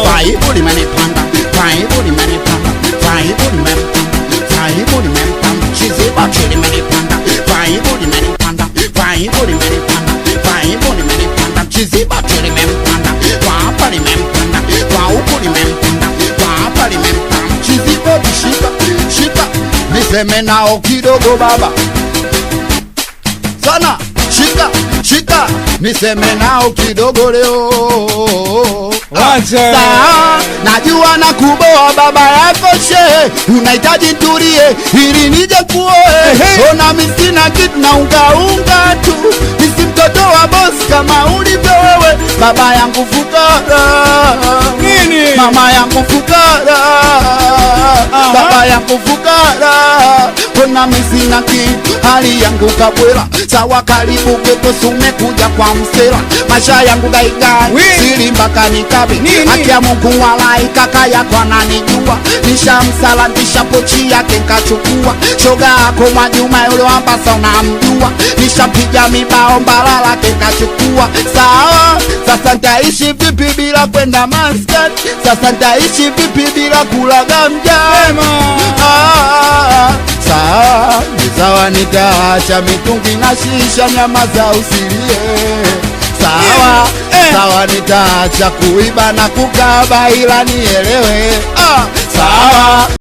Vaibu limenipanda, vaibu limenipanda, vaibu limenipanda, vaibu limenipanda, chizibacho limenipanda, vaibu limenipanda, vaibu limenipanda, vaibu limenipanda, chizibacho limenipanda, wapa limenipanda, wauku limenipanda, wapa limenipanda, chizibacho shika, shika, niseme nao kidogo baba. Sana, shika, shika, niseme nao kidogo leo. Saa, najua na kuboa baba yako she, unahitaji ntulie ili nije kuoe. Ona misina kitu na unga tu, nisi mtoto wa boss kama ulivyo wewe. Baba yangu fukara, mama yangu fukara, baba yangu fukara. Ona misina kitu, hali yangu kabwela. Sawa karibu kwetu sume kuja kwa msela. Masha yangu gaigai, siri mpaka nikabe. Haki ya Mungu walai kaka yako ananijua. Nishamsala nisha pochi yake nkachukua. Shoga ako Mwajuma yule wambasa unamjua. Nishapiga mibao mbalala nkachukua. Sawa, sasa nitaishi vipi bila kwenda Muscat? Sasa nitaishi vipi bila kula gamja? Sawa, sawa nitaacha mitungi na shisha, nyama za usilie. Sawa, sawa nitaacha kuiba na kukaba ila nielewe. Sawa.